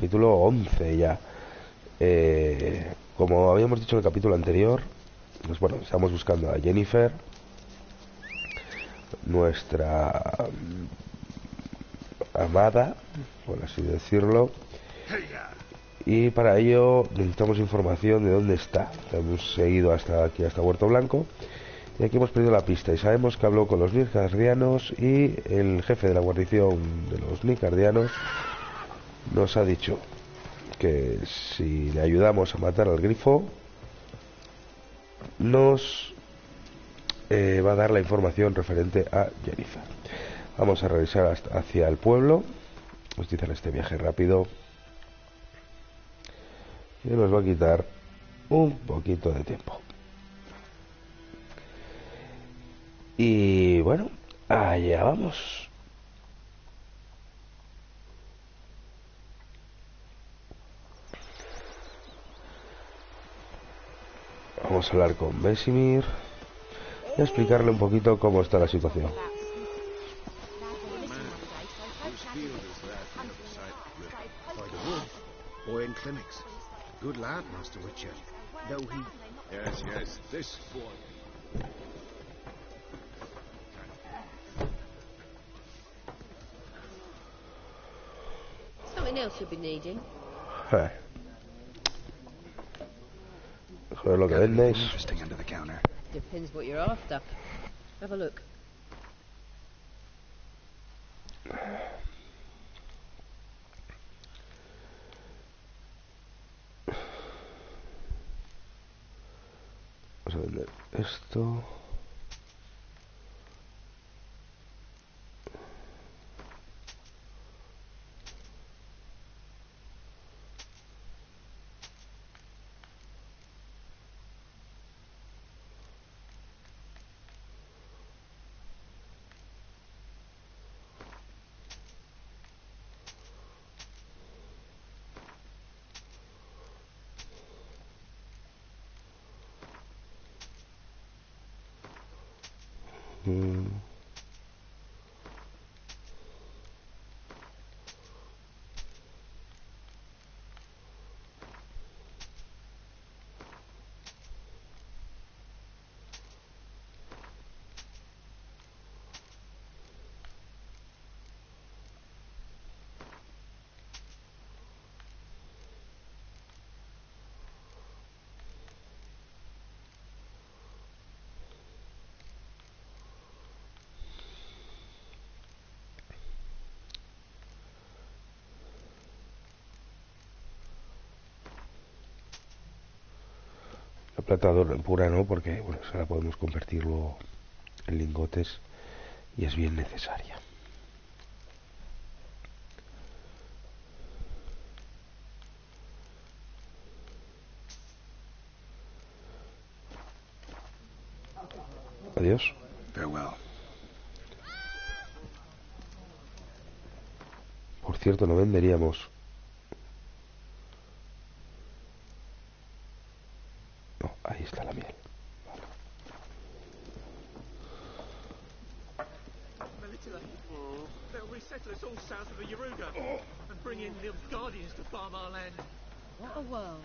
capítulo 11 ya. Como habíamos dicho en el capítulo anterior, pues bueno, estamos buscando a Jennifer, nuestra amada, por así decirlo, y para ello necesitamos información de dónde está. Hemos seguido hasta aquí, hasta Huerto Blanco, y aquí hemos perdido la pista y sabemos que habló con los Nicardianos, y el jefe de la guarnición de los Nicardianos nos ha dicho que si le ayudamos a matar al grifo nos va a dar la información referente a Jennifer. Vamos a revisar hacia el pueblo. Nos dicen este viaje rápido y nos va a quitar un poquito de tiempo. Y bueno, allá vamos. Vamos a hablar con Vesemir y a explicarle un poquito cómo está la situación. Good lad, Master Witcher. Though he... Yes, this boy. Something else you'll be needing. Joder, lo que vendéis. Interesting under the counter. Depends what you're after. Have a look. Vamos a vender esto. La plata pura no, porque bueno, se la podemos convertir luego en lingotes y es bien necesaria. Adiós. Farewell. Por cierto, no venderíamos. No, ahí está la miel. Vale. They'll resettle us all south of the Urdangaray and bring in the Guardians to farm our land. What a world.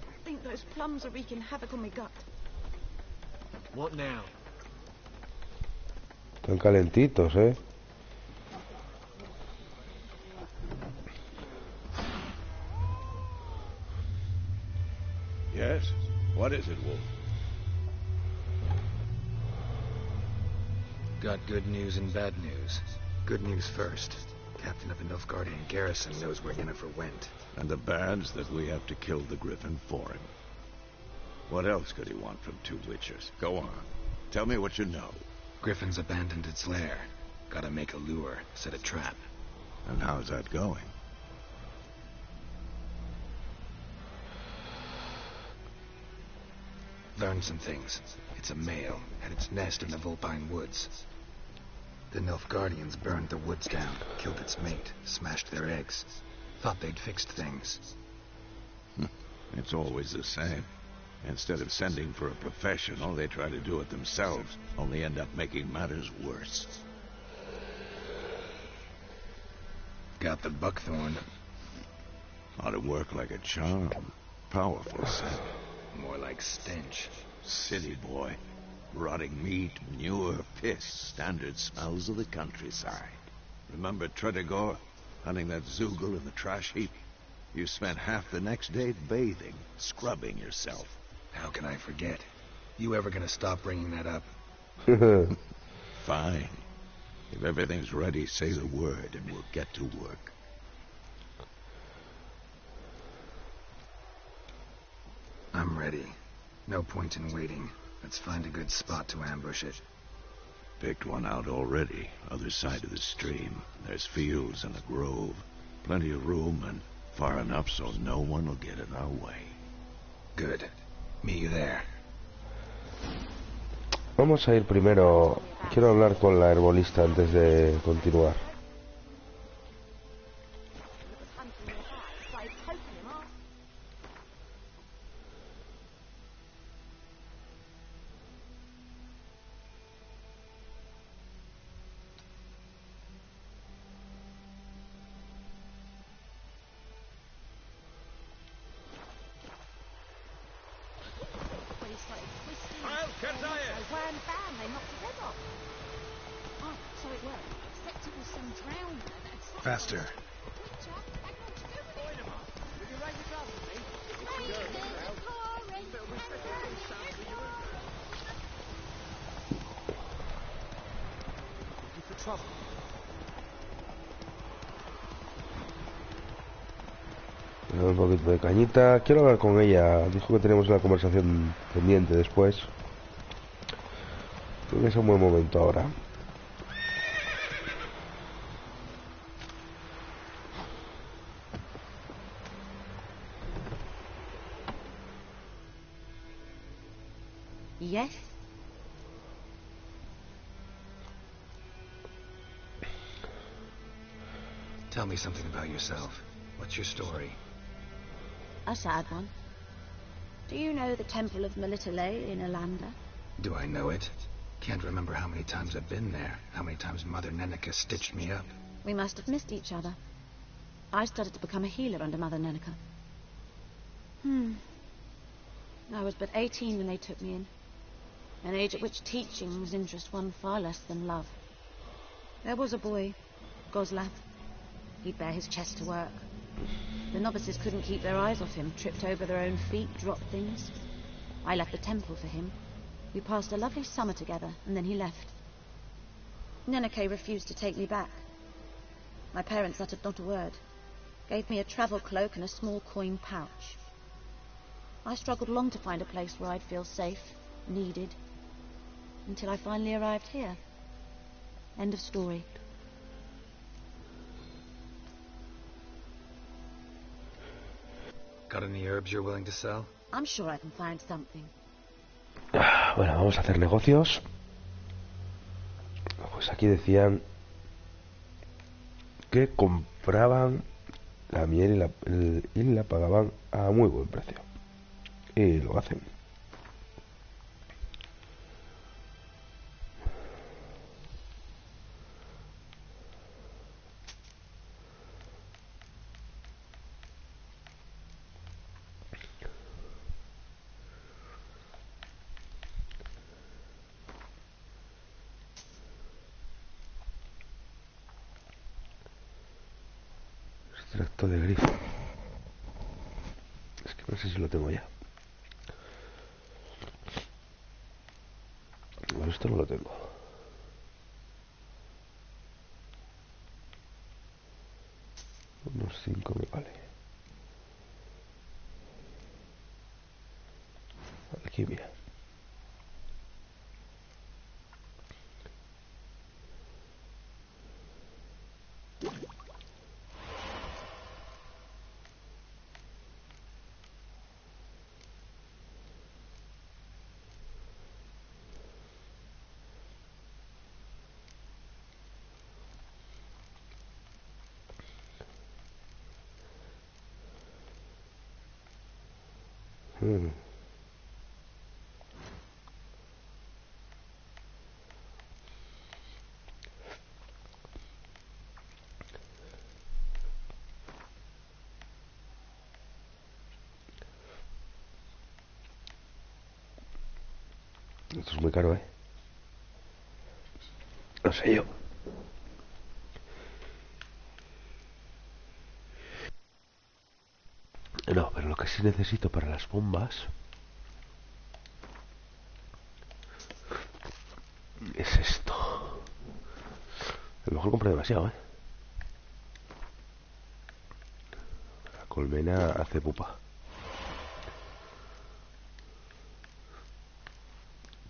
I think those plums are wreaking havoc on my gut. What now? Están calentitos, ¿eh? Yes? What is it, Wolf? Got good news and bad news. Good news first. Captain of the Nilfgaardian garrison knows where Yennefer went. And the bad's that we have to kill the Griffin for him. What else could he want from two witchers? Go on. Tell me what you know. Griffin's abandoned its lair. Gotta make a lure, set a trap. And how's that going? Learned some things. It's a male, had its nest in the Vulpine Woods. The Nilfgaardians burned the woods down, killed its mate, smashed their eggs. Thought they'd fixed things. It's always the same. Instead of sending for a professional, they try to do it themselves, only end up making matters worse. out the buckthorn. Ought to work like a charm. Powerful scent. More like stench. City boy. Rotting meat, manure, piss. Standard smells of the countryside. Remember Tredegor? Hunting that zoogle in the trash heap? You spent half the next day bathing, scrubbing yourself. How can I forget? You ever gonna stop bringing that up? Fine. If everything's ready, say the word and we'll get to work. I'm ready. No point in waiting. Let's find a good spot to ambush it. Picked one out already, other side of the stream. There's fields and a grove. Plenty of room and far enough so no one will get in our way. Good. Meet you there. Vamos a ir primero. Quiero hablar con la herbolista antes de continuar. Faster. Un poquito de cañita. Quiero hablar con ella. Dijo que tenemos una conversación pendiente después. Creo que es un buen momento ahora. Yes? Tell me something about yourself. What's your story? A sad one. Do you know the Temple of Melitele in Alanda? Do I know it? Can't remember how many times I've been there. How many times Mother Nenica stitched me up. We must have missed each other. I started to become a healer under Mother Nenica. I was but 18 when they took me in. An age at which teachings interest one far less than love. There was a boy, Goslav. He'd bare his chest to work. The novices couldn't keep their eyes off him, tripped over their own feet, dropped things. I left the temple for him. We passed a lovely summer together, and then he left. Neneke refused to take me back. My parents uttered not a word. Gave me a travel cloak and a small coin pouch. I struggled long to find a place where I'd feel safe, needed, until I finally arrived here. End of story. Got any herbs you're willing to sell? I'm sure I can find something. Bueno, vamos a hacer negocios. Pues aquí decían que compraban la miel y la pagaban a muy buen precio. Y lo hacen. Extracto de grifo. Es que no sé si lo tengo ya. Bueno, esto no lo tengo. Unos 5 me vale. Alquimia. Esto es muy caro, ¿eh? No sé yo. No, pero lo que sí necesito para las bombas es esto. A lo mejor compré demasiado, ¿eh? La colmena hace pupa.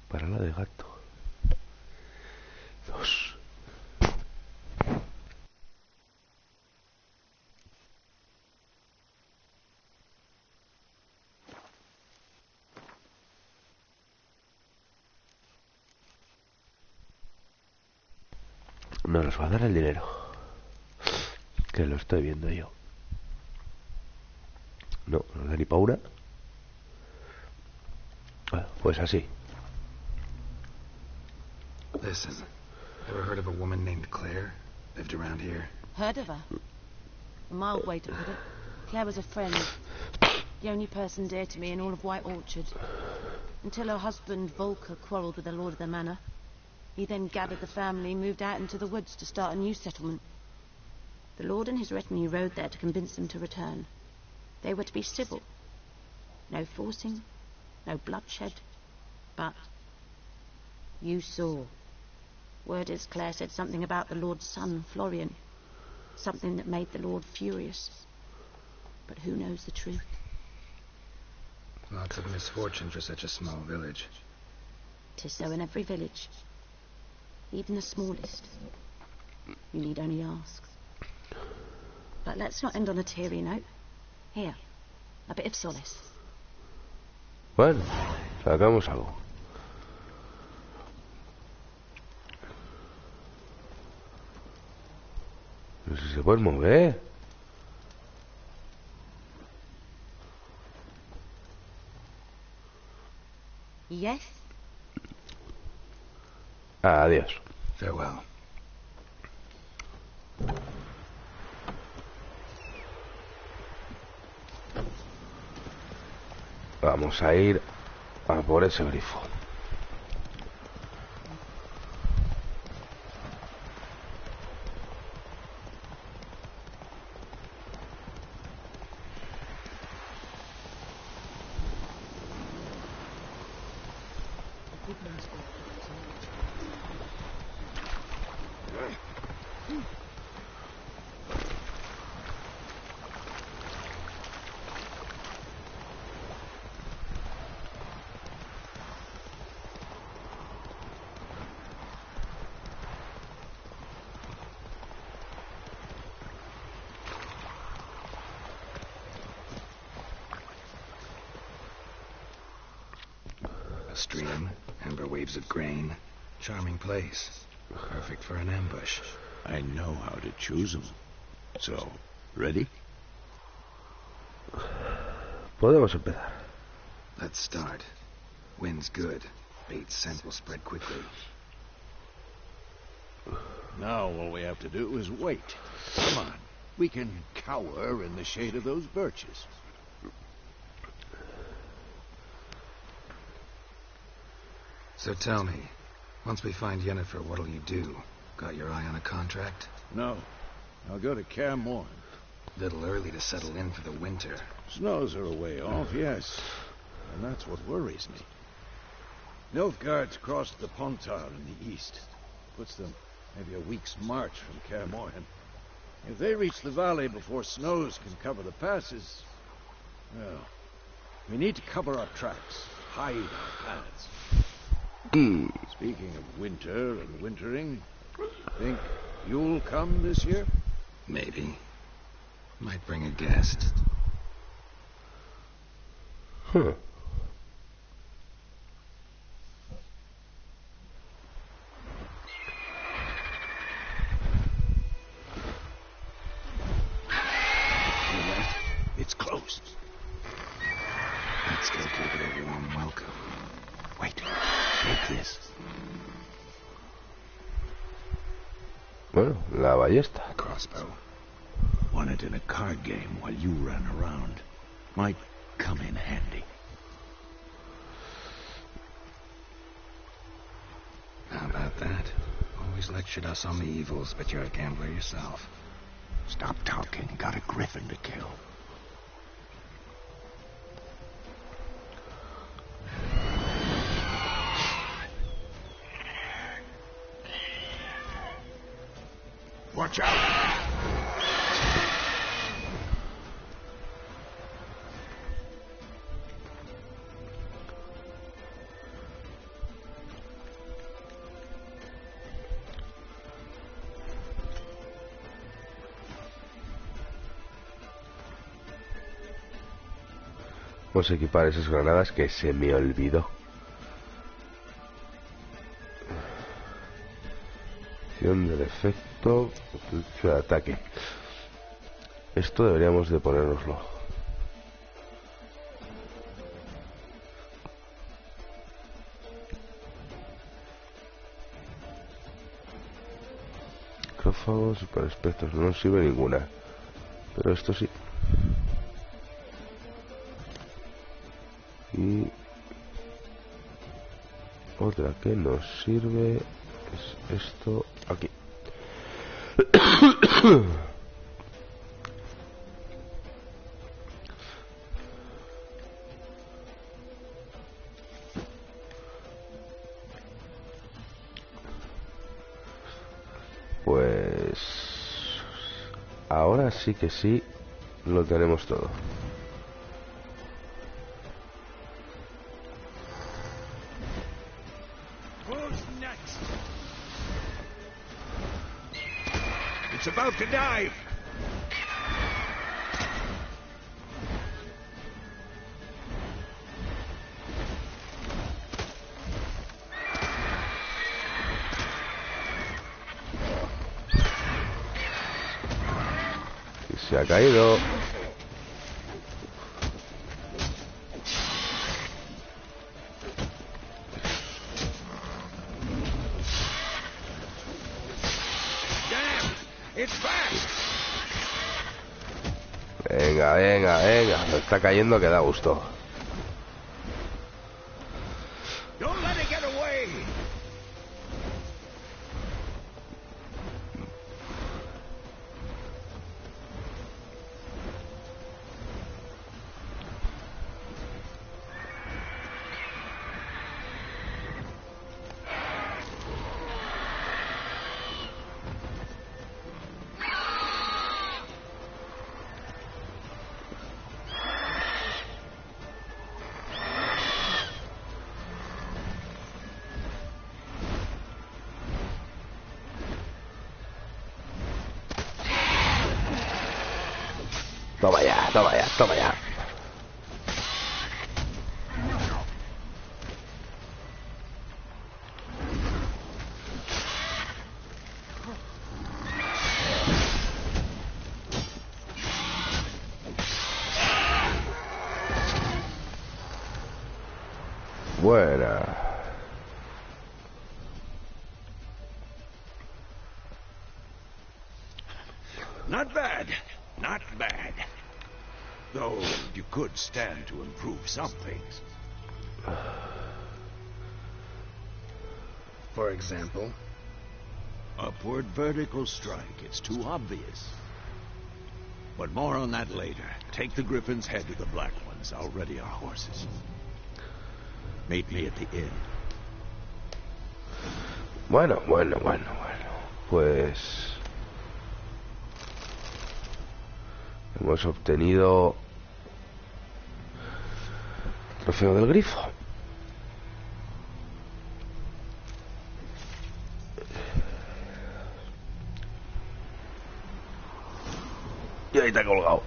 Para la de gato. 2. No nos va a dar el dinero. Que lo estoy viendo yo. No, no nos da ni pa' una. Bueno, pues así. Listen, ever heard of a woman named Claire? Lived around here? Heard of her? A mild way to put it. Claire was a friend. The only person dear to me in all of White Orchard. Until her husband, Volker, quarrelled with the lord of the manor. He then gathered the family, moved out into the woods to start a new settlement. The lord and his retinue rode there to convince them to return. They were to be civil. No forcing, no bloodshed. But you saw. Word is Claire said something about the lord's son, Florian. Something that made the lord furious. But who knows the truth? Lots of misfortune for such a small village. 'Tis so in every village. Even the smallest. You need only ask. But let's not end on a teary note. Here, a bit of solace. Bueno, sacamos algo. No sé si se puede mover. Yes? Adiós. Farewell. Vamos a ir a por ese grifo. Stream, amber waves of grain. Charming place. Perfect for an ambush. I know how to choose them. So, ready? Podemos empezar. Let's start. Wind's good. Bait's scent will spread quickly. Now all we have to do is wait. Come on. We can cower in the shade of those birches. So tell me, once we find Yennefer, what'll you do? Got your eye on a contract? No. I'll go to Kaer Morhen. Little early to settle in for the winter. Snows are a way off, yes. And that's what worries me. Nilfgaard's crossed the Pontar in the east. Puts them maybe a week's march from Kaer Morhen. If they reach the valley before snows can cover the passes, well, we need to cover our tracks, hide our paths. Speaking of winter and wintering, think you'll come this year? Maybe. Might bring a guest. Huh. It's closed. Let's go give it a warm welcome. Wait, take this. Bueno, la ballesta. A crossbow. Won it in a card game while you ran around. Might come in handy. that. Always lectured us on the evils, but you're a gambler yourself. Stop talking. Got a griffin to kill. Watch out! Vamos a equipar esas granadas que se me olvidó. Acción del efecto de ataque. Esto deberíamos de ponérnoslo. Micrófagos, super espectros, no nos sirve ninguna. Pero esto sí. Y otra que nos sirve es esto aquí. Pues ahora sí que sí lo tenemos todo. It's about to dive. Y se ha caído. Venga, venga, venga. Me está cayendo que da gusto. Don't let it get away. Toma ya, toma ya, toma ya. Buena. Not bad. Not bad. Though you could stand to improve some things. For example? Upward vertical strike. It's too obvious. But more on that later. Take the Griffin's head to the Black Ones. I'll ready our horses. Meet me at the inn. Bueno. Pues hemos obtenido trofeo del grifo. Y ahí está colgado.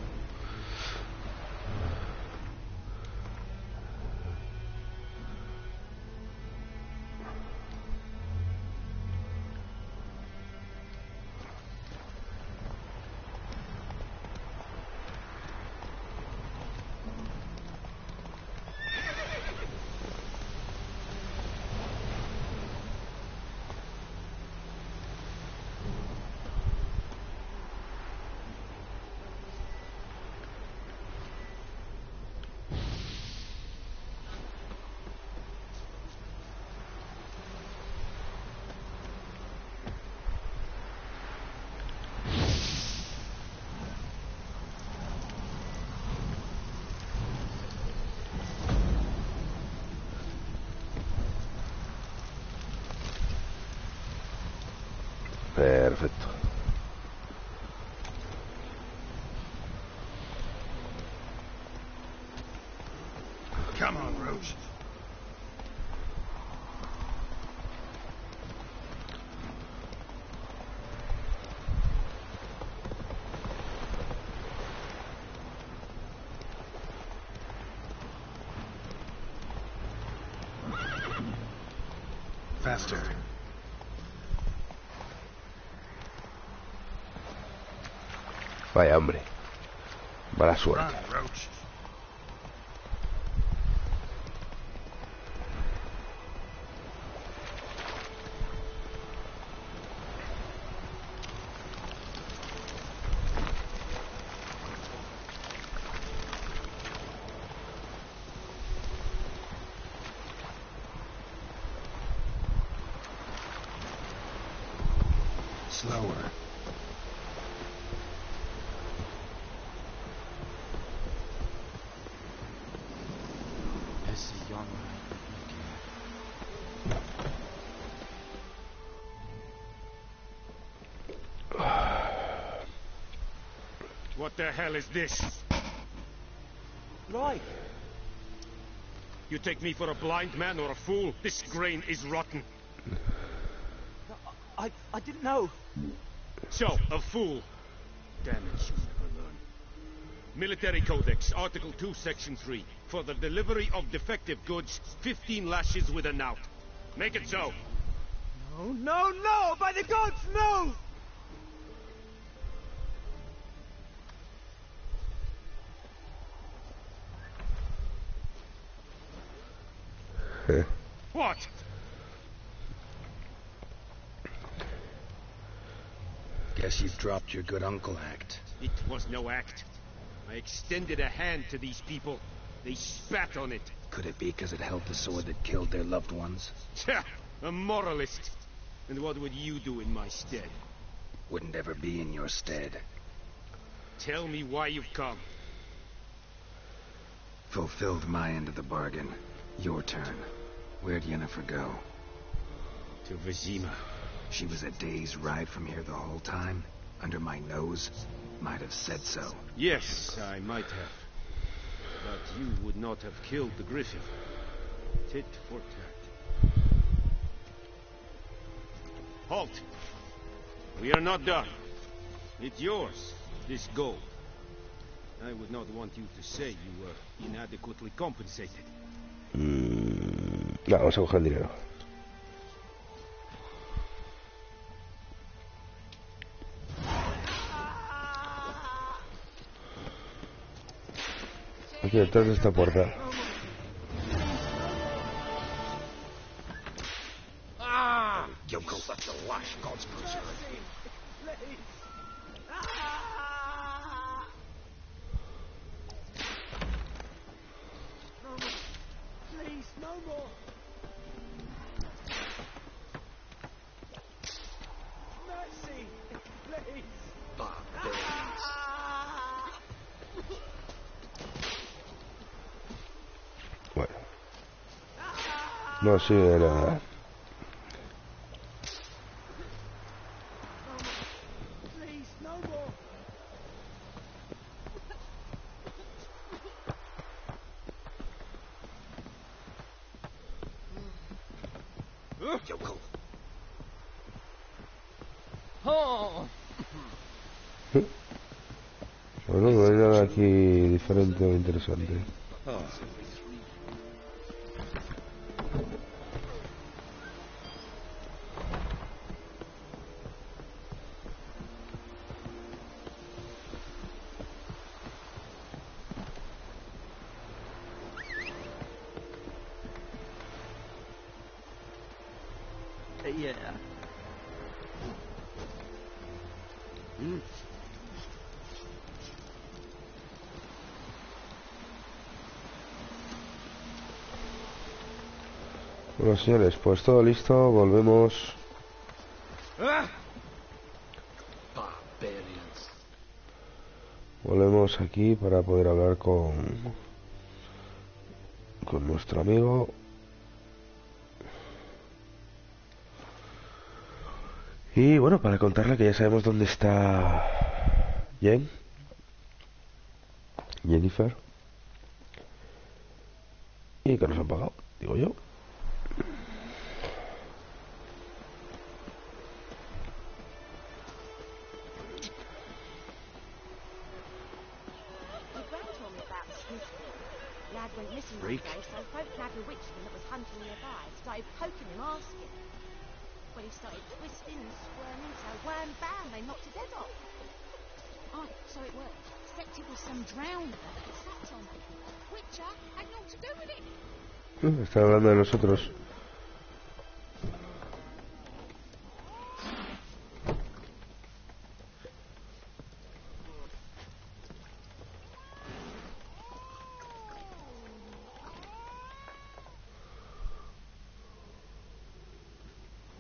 Perfecto. Come on, Roach. Faster. Vaya hombre. Mala suerte. Run, Roach. Slower. What the hell is this? Right. You take me for a blind man or a fool? This grain is rotten. I didn't know. So, a fool. Damn it, you never learn. Military Codex, Article 2, Section 3. For the delivery of defective goods, 15 lashes with a knout. Make it so. No, no, no! By the gods, no! What? Guess you've dropped your good uncle act. It was no act. I extended a hand to these people. They spat on it. Could it be because it held the sword that killed their loved ones? Tja, a moralist. And what would you do in my stead? Wouldn't ever be in your stead. Tell me why you've come. Fulfilled my end of the bargain. Your turn. Where'd Yennefer go? To Vizima. She was a day's ride from here the whole time? Under my nose? Might have said so. Yes, I might have. But you would not have killed the Griffin. Tit for tat. Halt! We are not done. It's yours, this gold. I would not want you to say you were inadequately compensated. No, vamos a coger el dinero. Aquí detrás de esta puerta. Yoko left the lash, God's preserve. Please, no more. Mercy, please. Barbarians. Bueno. No sirve de nada. Please, no more. Yoko. Bueno, no hay nada aquí diferente o interesante. Yeah. Bueno, señores, pues todo listo, volvemos. Barbarians. Volvemos aquí para poder hablar con nuestro amigo. Y bueno, para contarle que ya sabemos dónde está Jennifer, y que nos han pagado, digo yo. Freak. So folk had a witchman that was hunting nearby, started poking him, asking. Well, he started twisting and squirming, so wham bam, they knocked his head off. Oh, so it worked. Except it was some drowner that it sat on. Witcher had naught to do with it. Están hablando de nosotros.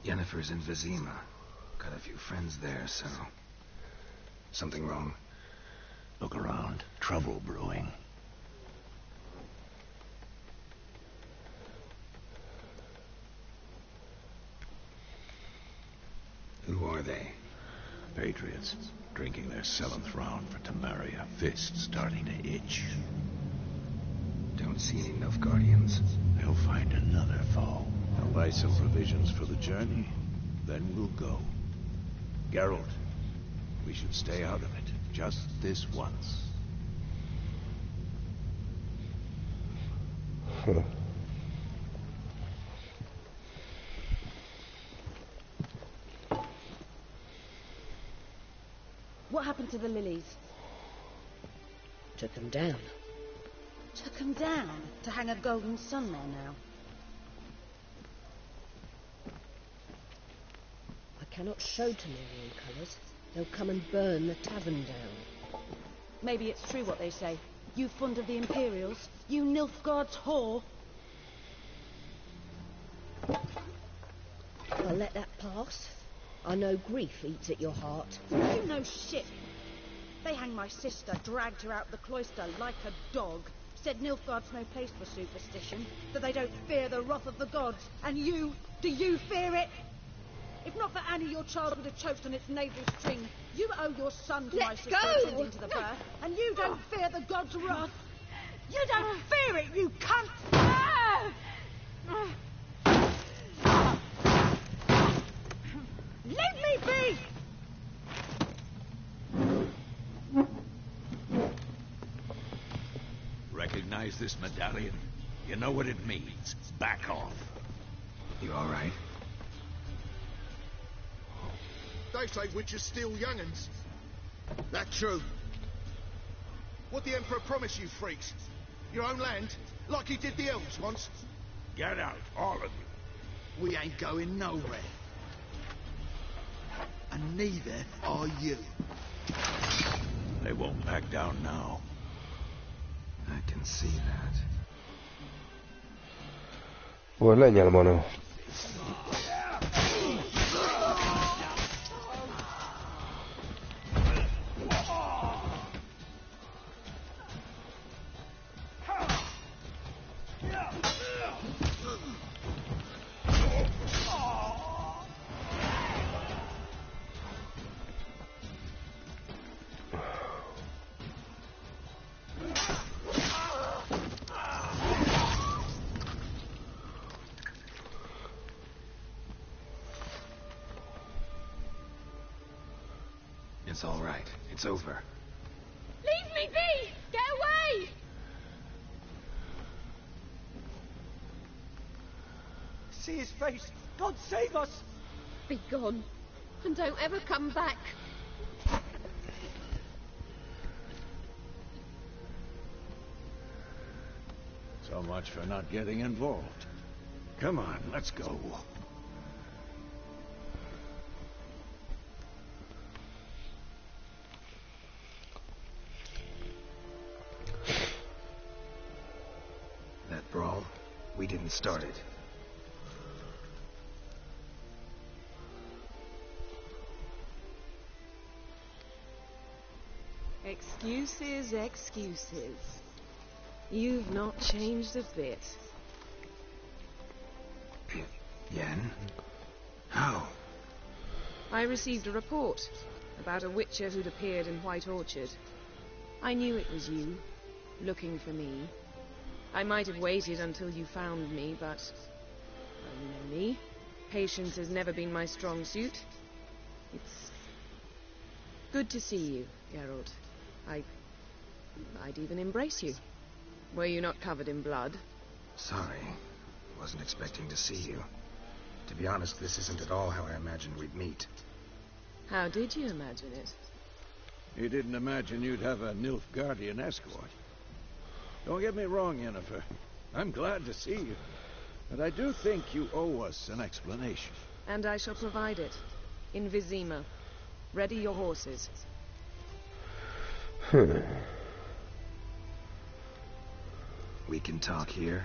Yennefer's in Vizima. Got a few friends there, so... Something wrong? Look around. Trouble brewing. Who are they? Patriots. Drinking their 7th round for Temeria. Fists starting to itch. Don't see any Nilfgaardians. They'll find another foe. I'll buy some provisions for the journey. Then we'll go. Geralt, we should stay out of it. Just this once. What happened to the lilies? Took them down. Took them down to hang a golden sun there now. I cannot show Temerian colours. They'll come and burn the tavern down. Maybe it's true what they say. You fond of the Imperials? You Nilfgaard's whore? I'll let that pass. I know grief eats at your heart. You know shit. They hanged my sister, dragged her out the cloister like a dog. Said Nilfgaard's no place for superstition, that they don't fear the wrath of the gods. And you, do you fear it? If not for Annie, your child would have choked on its navel string. You owe your son to my sister attending to the birth, and you don't fear the gods' wrath. You don't fear it, you cunt! Leave me be! Recognize this medallion? You know what it means. Back off. You all right? They say witches steal young'uns. That true? What the Emperor promised you freaks? Your own land? Like he did the elves once? Get out, all of you. We ain't going nowhere. And neither are you. They won't back down now. I can see that. Pues leña al mono. It's all right. It's over. Leave me be! Get away! See his face. God save us. Be gone, and don't ever come back. So much for not getting involved. Come on, let's go. That brawl, we didn't start it. Excuses, excuses. You've not changed a bit. Yen? How? I received a report about a witcher who'd appeared in White Orchard. I knew it was you, looking for me. I might have waited until you found me, but... well, you know me. Patience has never been my strong suit. It's good to see you, Geralt. I'd even embrace you. Were you not covered in blood? Sorry. Wasn't expecting to see you. To be honest, this isn't at all how I imagined we'd meet. How did you imagine it? You didn't imagine you'd have a Nilfgaardian escort. Don't get me wrong, Yennefer. I'm glad to see you. But I do think you owe us an explanation. And I shall provide it. In Vizima. Ready your horses. We can talk here.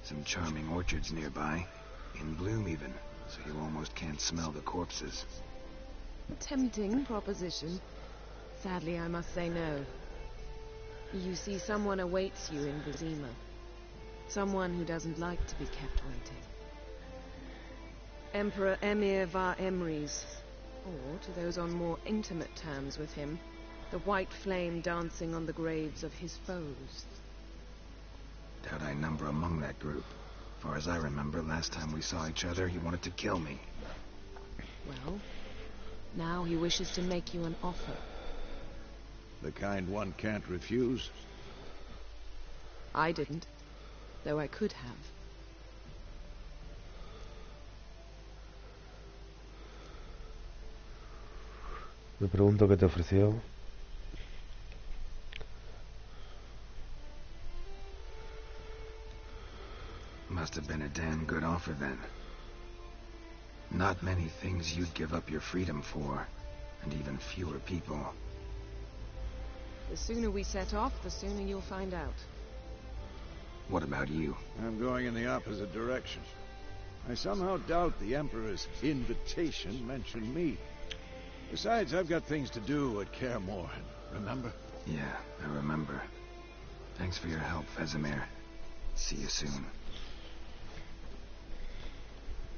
Some charming orchards nearby. In bloom even, so you almost can't smell the corpses. Tempting proposition. Sadly, I must say no. You see, someone awaits you in Vizima. Someone who doesn't like to be kept waiting. Emperor Emir var Emrys. Or, to those on more intimate terms with him, the white flame dancing on the graves of his foes. Doubt I number among that group. Far as I remember, last time we saw each other, he wanted to kill me. Well, now he wishes to make you an offer. The kind one can't refuse? I didn't, though I could have. Me pregunto qué te ofreció. Must have been a damn good offer then. Not many things you'd give up your freedom for, and even fewer people. The sooner we set off, the sooner you'll find out. What about you? I'm going in the opposite direction. I somehow doubt the Emperor's invitation mentioned me. Besides, I've got things to do at Kaer Morhen, remember? Yeah, I remember. Thanks for your help, Vesemir. See you soon.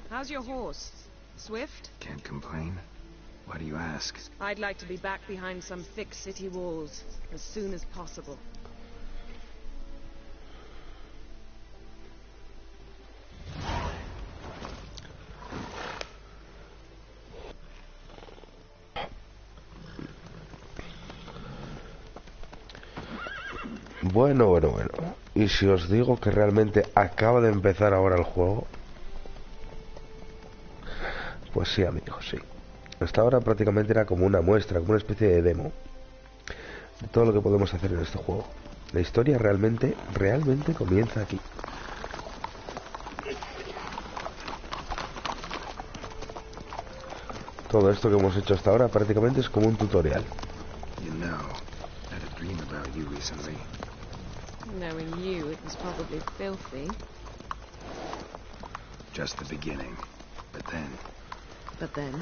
How's your horse? Swift? Can't complain. Why do you ask? I'd like to be back behind some thick city walls as soon as possible. Bueno. Y si os digo que realmente acaba de empezar ahora el juego, pues sí, amigos, sí. Hasta ahora prácticamente era como una muestra, como una especie de demo de todo lo que podemos hacer en este juego. La historia realmente comienza aquí. Todo esto que hemos hecho hasta ahora prácticamente es como un tutorial. You know, I had a dream about you recently. Knowing you, it was probably filthy. Just the beginning. But then... But then...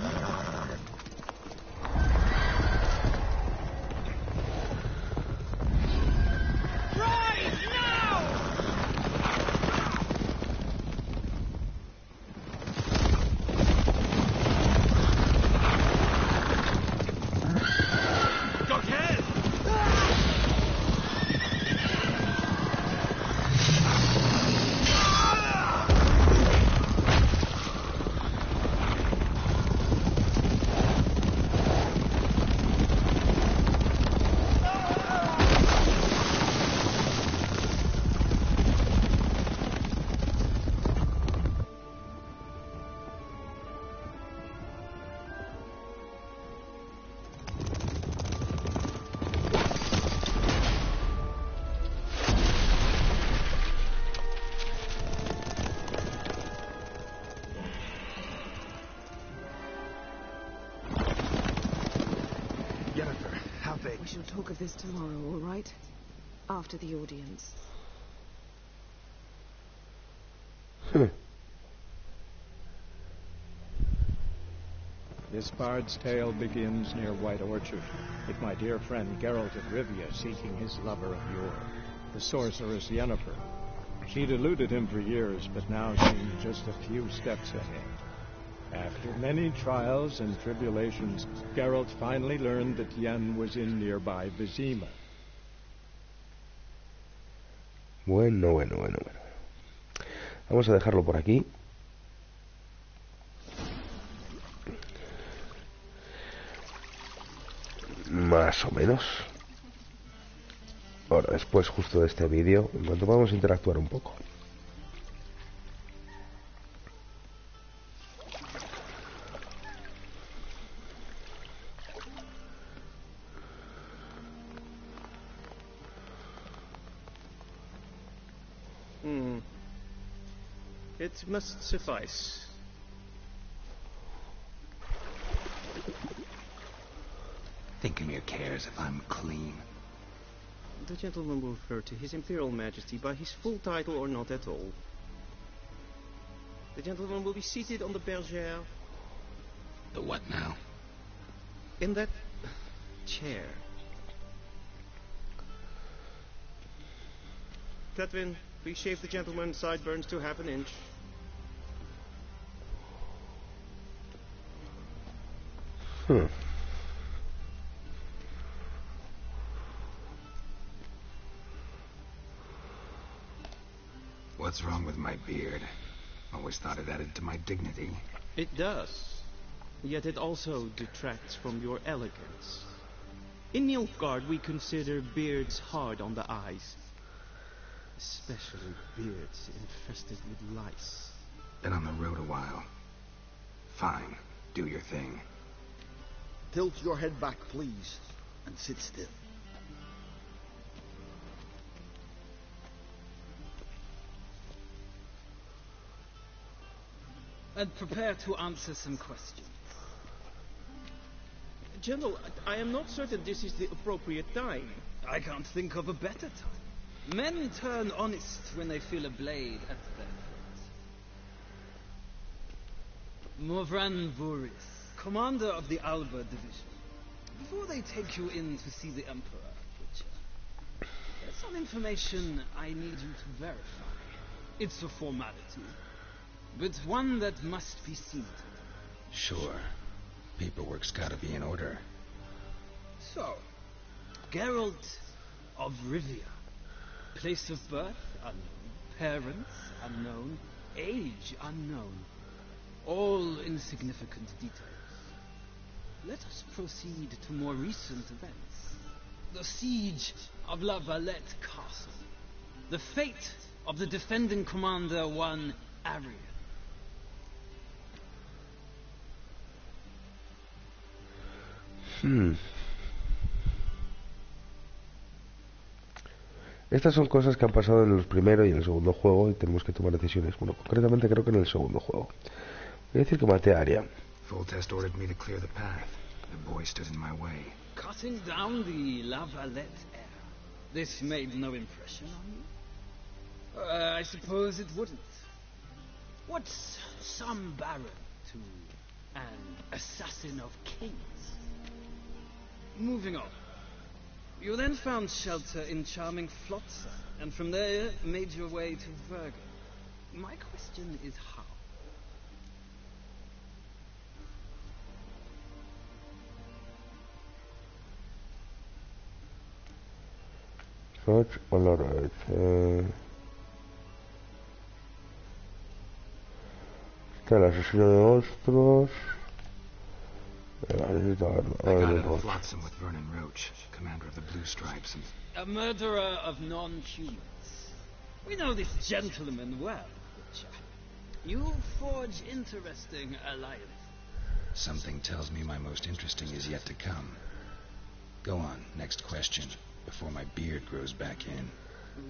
We shall talk of this tomorrow, all right? After the audience. This bard's tale begins near White Orchard, with my dear friend Geralt of Rivia seeking his lover of yore, the sorceress Yennefer. She'd eluded him for years, but now seemed just a few steps ahead. After many trials and tribulations, Geralt finally learned that Yen was in nearby Vizima. Bueno. Vamos a dejarlo por aquí. Más o menos. Ahora, después justo de este vídeo, en cuanto podamos interactuar un poco. It must suffice. Thinking you cares if I'm clean? The gentleman will refer to His Imperial Majesty by his full title or not at all. The gentleman will be seated on the bergère. The what now? In that chair. Catwin, please shave the gentleman's sideburns to half an inch. What's wrong with my beard? Always thought it added to my dignity. It does. Yet it also detracts from your elegance. In Nilfgaard, we consider beards hard on the eyes. Especially beards infested with lice. Been on the road a while. Fine. Do your thing. Tilt your head back, please, and sit still. And prepare to answer some questions. General, I am not certain this is the appropriate time. I can't think of a better time. Men turn honest when they feel a blade at their throat. Morvran Vuris, commander of the Alba division. Before they take you in to see the Emperor, Witcher, there's some information I need you to verify. It's a formality, but one that must be seen to. Sure. Paperwork's gotta be in order. So, Geralt of Rivia. Place of birth unknown. Parents unknown. Age unknown. All insignificant details. Let us proceed to more recent events. The siege of La Valette Castle. The fate of the defending commander, one Arian. Estas son cosas que han pasado en el primero y en el segundo juego y tenemos que tomar decisiones. Bueno, concretamente creo que en el segundo juego. Voy a decir que maté a Arya. Foltest ordered me to clear the path. The boy stood in my way. Cutting down the La Valette heir. This made no impression on you? I suppose it wouldn't. What's some baron to an assassin of kings? Moving on. You then found shelter in charming Flotsam, and from there made your way to Virgo. My question is how? Search alert. Está el asesino de monstruos. I got out of Flotsam with Vernon Roach, commander of the Blue Stripes, and... A murderer of non-humans. We know this gentleman well, Witcher. You forge interesting alliances. Something tells me my most interesting is yet to come. Go on, next question, before my beard grows back in.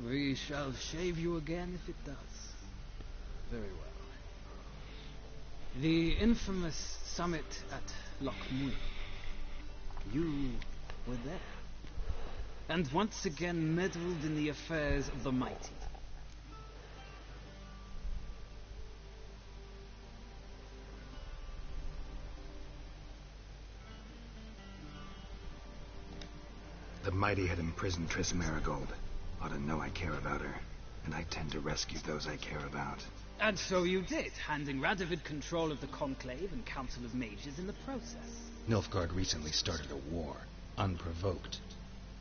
We shall shave you again if it does. Very well. The infamous summit at Loch Muir. You were there. And once again meddled in the affairs of the mighty. The mighty had imprisoned Triss Marigold. Ought to know I care about her, and I tend to rescue those I care about. And so you did, handing Radovid control of the Conclave and Council of Mages in the process. Nilfgaard recently started a war, unprovoked.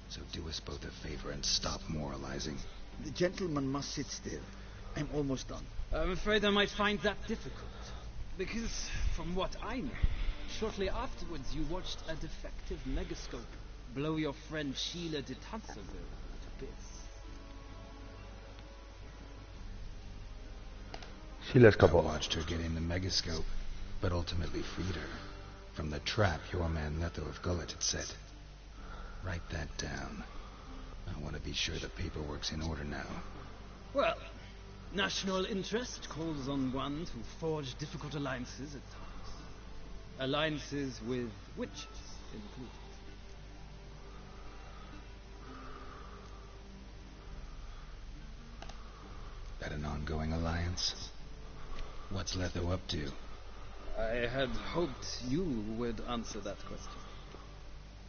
So do us both a favor and stop moralizing. The gentleman must sit still. I'm almost done. I'm afraid I might find that difficult. Because, from what I know, shortly afterwards you watched a defective megascope blow your friend Sheila de Tanserville to bits. Sheila escapó. I watched her get in the megascope, but ultimately freed her from the trap your man Leto of Gullet had set. Write that down. I want to be sure the paperwork's in order now. Well, national interest calls on one to forge difficult alliances at times. Alliances with witches included. That an ongoing alliance? What's Letho up to? I had hoped you would answer that question.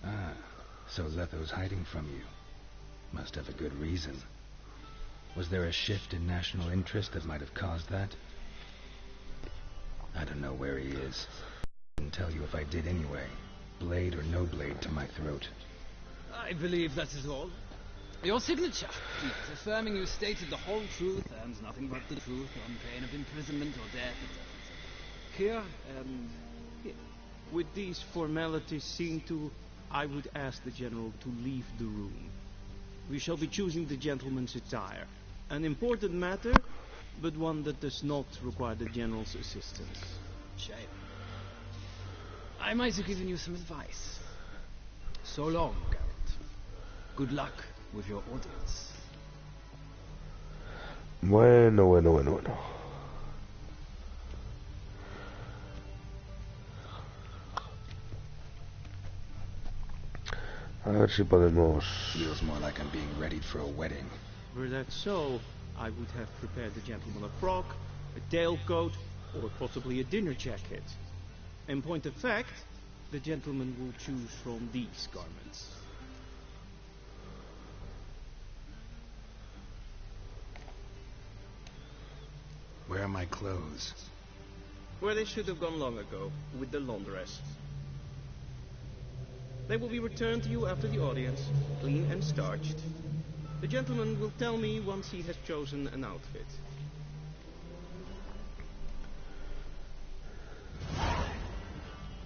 Ah, so Letho's hiding from you. Must have a good reason. Was there a shift in national interest that might have caused that? I don't know where he is. I couldn't tell you if I did anyway. Blade or no blade to my throat. I believe that is all. Your signature, yes, affirming you stated the whole truth and nothing but the truth on pain of imprisonment or death. Here and here. With these formalities seen to, I would ask the General to leave the room. We shall be choosing the gentleman's attire. An important matter, but one that does not require the General's assistance. Shame. I might have given you some advice. So long, Geralt. Good luck with your audience. Bueno. A ver si podemos... Feels more like I'm being readied for a wedding. Were that so, I would have prepared the gentleman a frock, a tailcoat, or possibly a dinner jacket. In point of fact, the gentleman will choose from these garments. Where are my clothes? Where they should have gone long ago, with the laundress. They will be returned to you after the audience, clean and starched. The gentleman will tell me once he has chosen an outfit.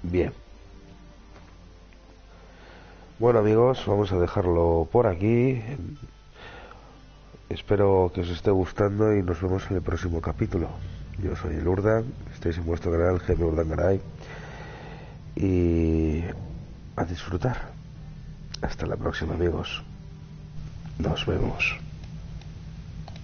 Bien. Bueno amigos, vamos a dejarlo por aquí. Espero que os esté gustando y nos vemos en el próximo capítulo. Yo soy el Urdan, estáis en vuestro canal GM Urdangaray y a disfrutar. Hasta la próxima amigos. Nos vemos.